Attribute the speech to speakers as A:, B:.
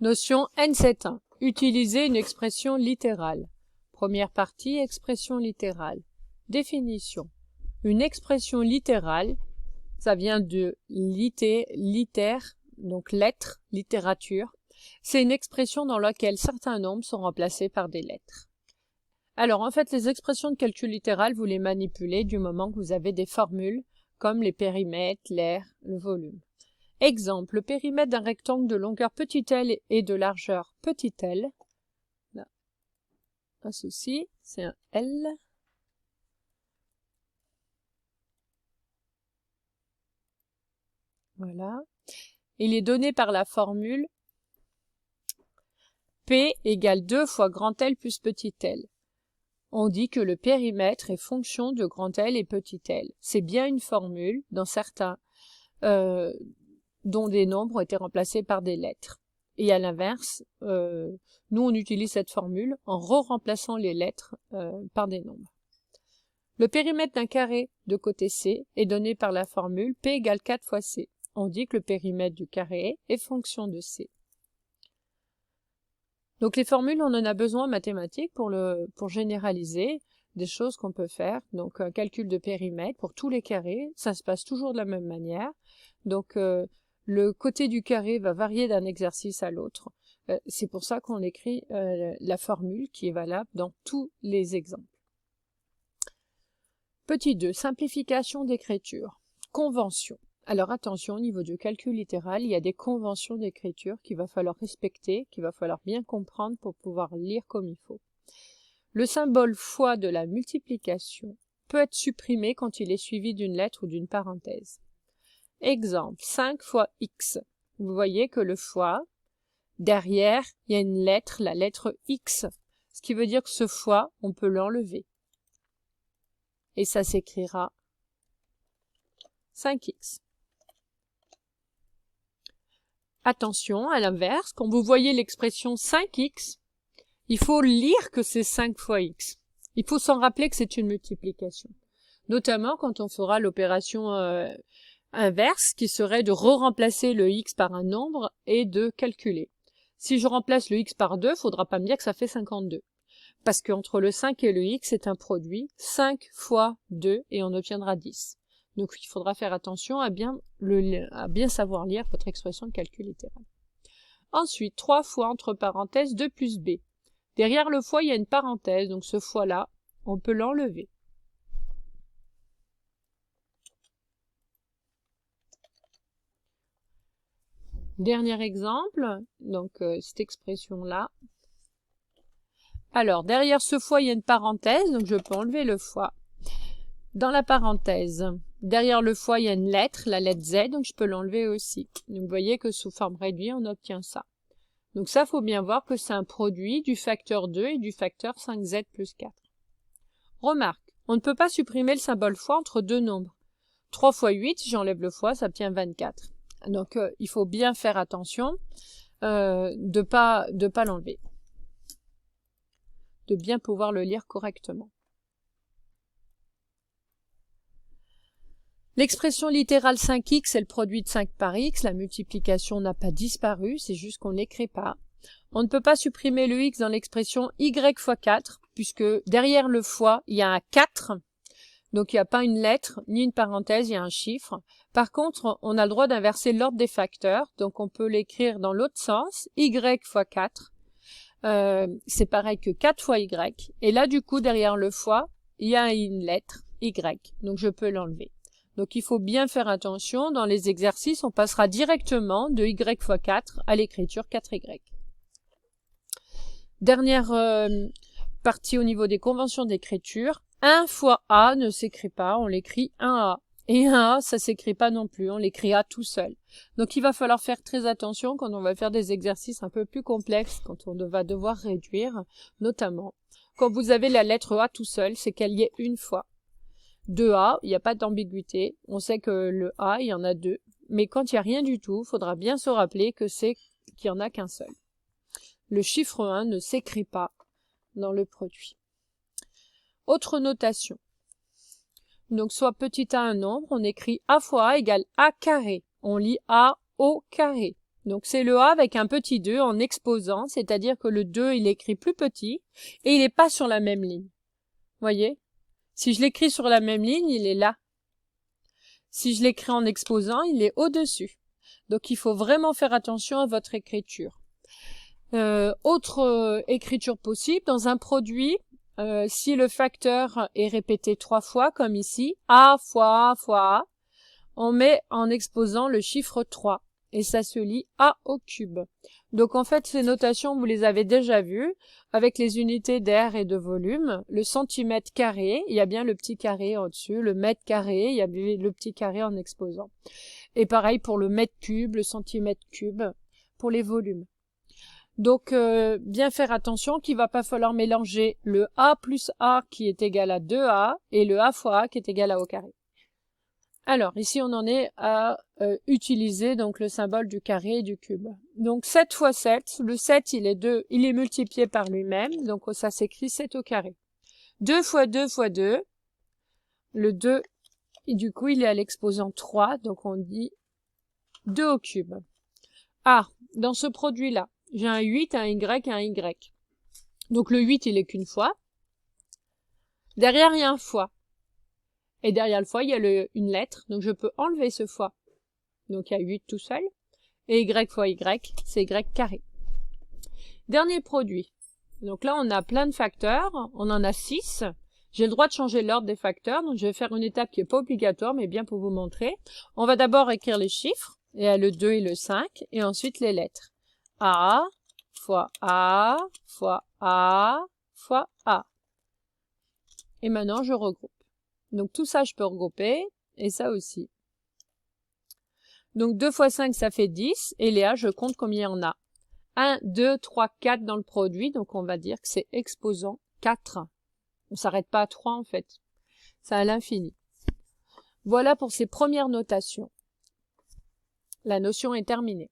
A: Notion N71. Utiliser une expression littérale. Première partie, expression littérale. Définition. Une expression littérale, ça vient de littère, donc lettre, littérature. C'est une expression dans laquelle certains nombres sont remplacés par des lettres. Alors en fait, les expressions de calcul littéral, vous les manipulez du moment que vous avez des formules comme les périmètres, l'aire, le volume. Exemple, le périmètre d'un rectangle de longueur petit l et de largeur petit l. Là, un souci, c'est un L. Voilà. Il est donné par la formule P égale 2 fois grand L plus petit l. On dit que le périmètre est fonction de grand L et petit l. C'est bien une formule dans certains dont des nombres ont été remplacés par des lettres. Et à l'inverse, nous on utilise cette formule en remplaçant les lettres par des nombres. Le périmètre d'un carré de côté C est donné par la formule P égale 4 fois C. On dit que le périmètre du carré est fonction de C. Donc les formules, on en a besoin en mathématiques pour généraliser des choses qu'on peut faire. Donc un calcul de périmètre pour tous les carrés, ça se passe toujours de la même manière. Donc le côté du carré va varier d'un exercice à l'autre. C'est pour ça qu'on écrit la formule qui est valable dans tous les exemples. Petit 2, simplification d'écriture. Convention. Alors attention, au niveau du calcul littéral, il y a des conventions d'écriture qu'il va falloir respecter, qu'il va falloir bien comprendre pour pouvoir lire comme il faut. Le symbole fois de la multiplication peut être supprimé quand il est suivi d'une lettre ou d'une parenthèse. Exemple, 5 fois x. Vous voyez que le fois, derrière, il y a une lettre, la lettre x. Ce qui veut dire que ce fois, on peut l'enlever. Et ça s'écrira 5x. Attention, à l'inverse, quand vous voyez l'expression 5x, il faut lire que c'est 5 fois x. Il faut s'en rappeler que c'est une multiplication. Notamment quand on fera l'opération inverse, qui serait de re-remplacer le x par un nombre et de calculer. Si je remplace le x par 2, il ne faudra pas me dire que ça fait 52. Parce qu'entre le 5 et le x, c'est un produit 5 fois 2 et on obtiendra 10. Donc il faudra faire attention à bien savoir lire votre expression de calcul littéral. Ensuite, 3 fois entre parenthèses 2 plus b. Derrière le fois, il y a une parenthèse, donc ce fois-là, on peut l'enlever. Dernier exemple, donc cette expression-là. Alors, derrière ce fois, il y a une parenthèse, donc je peux enlever le fois. Dans la parenthèse, derrière le fois, il y a une lettre, la lettre Z, donc je peux l'enlever aussi. Donc vous voyez que sous forme réduite, on obtient ça. Donc ça, il faut bien voir que c'est un produit du facteur 2 et du facteur 5Z plus 4. Remarque, on ne peut pas supprimer le symbole fois entre deux nombres. 3 fois 8, j'enlève le fois, ça obtient 24. Donc il faut bien faire attention de pas l'enlever. De bien pouvoir le lire correctement. L'expression littérale 5x est le produit de 5 par x, la multiplication n'a pas disparu, c'est juste qu'on ne l'écrit pas. On ne peut pas supprimer le x dans l'expression y fois 4, puisque derrière le fois, il y a un 4, donc il n'y a pas une lettre ni une parenthèse, il y a un chiffre. Par contre, on a le droit d'inverser l'ordre des facteurs, donc on peut l'écrire dans l'autre sens, y fois 4, c'est pareil que 4 fois y, et là du coup derrière le fois, il y a une lettre y, donc je peux l'enlever. Donc il faut bien faire attention, dans les exercices, on passera directement de y fois 4 à l'écriture 4y. Dernière partie au niveau des conventions d'écriture, 1 fois a ne s'écrit pas, on l'écrit 1a. Et 1a, ça s'écrit pas non plus, on l'écrit a tout seul. Donc il va falloir faire très attention quand on va faire des exercices un peu plus complexes, quand on va devoir réduire, notamment. Quand vous avez la lettre a tout seul, c'est qu'elle y est une fois. 2A, il n'y a pas d'ambiguïté. On sait que le A, il y en a deux. Mais quand il n'y a rien du tout, il faudra bien se rappeler que c'est qu'il n'y en a qu'un seul. Le chiffre 1 ne s'écrit pas dans le produit. Autre notation. Donc, soit petit a un nombre, on écrit a fois a égale a carré. On lit a au carré. Donc c'est le A avec un petit 2 en exposant, c'est-à-dire que le 2, il est écrit plus petit et il n'est pas sur la même ligne. Voyez? Si je l'écris sur la même ligne, il est là. Si je l'écris en exposant, il est au-dessus. Donc il faut vraiment faire attention à votre écriture. Autre écriture possible, dans un produit, si le facteur est répété 3 fois, comme ici, A fois A fois A, on met en exposant le chiffre 3. Et ça se lit A au cube. Donc en fait, ces notations, vous les avez déjà vues, avec les unités d'air et de volume. Le centimètre carré, il y a bien le petit carré au-dessus. Le mètre carré, il y a bien le petit carré en exposant. Et pareil pour le mètre cube, le centimètre cube, pour les volumes. Donc, bien faire attention qu'il va pas falloir mélanger le A plus A qui est égal à 2A et le A fois A qui est égal à A au carré. Alors, ici, on en est à utiliser donc le symbole du carré et du cube. Donc, 7 fois 7, le 7, il est multiplié par lui-même, donc ça s'écrit 7 au carré. 2 fois 2 fois 2, le 2, et du coup, il est à l'exposant 3, donc on dit 2 au cube. Ah, dans ce produit-là, j'ai un 8, un Y et un Y. Donc, le 8, il est qu'une fois. Derrière, il y a un fois. Et derrière le fois, il y a une lettre, donc je peux enlever ce fois. Donc il y a 8 tout seul. Et Y fois Y, c'est Y carré. Dernier produit. Donc là, on a plein de facteurs. On en a 6. J'ai le droit de changer l'ordre des facteurs, donc je vais faire une étape qui n'est pas obligatoire, mais bien pour vous montrer. On va d'abord écrire les chiffres. Il y a le 2 et le 5, et ensuite les lettres. A fois A fois A fois A. Et maintenant, je regroupe. Donc tout ça, je peux regrouper, et ça aussi. Donc 2 fois 5, ça fait 10, et Léa, je compte combien il y en a. 1, 2, 3, 4 dans le produit, donc on va dire que c'est exposant 4. On s'arrête pas à 3 en fait, c'est à l'infini. Voilà pour ces premières notations. La notion est terminée.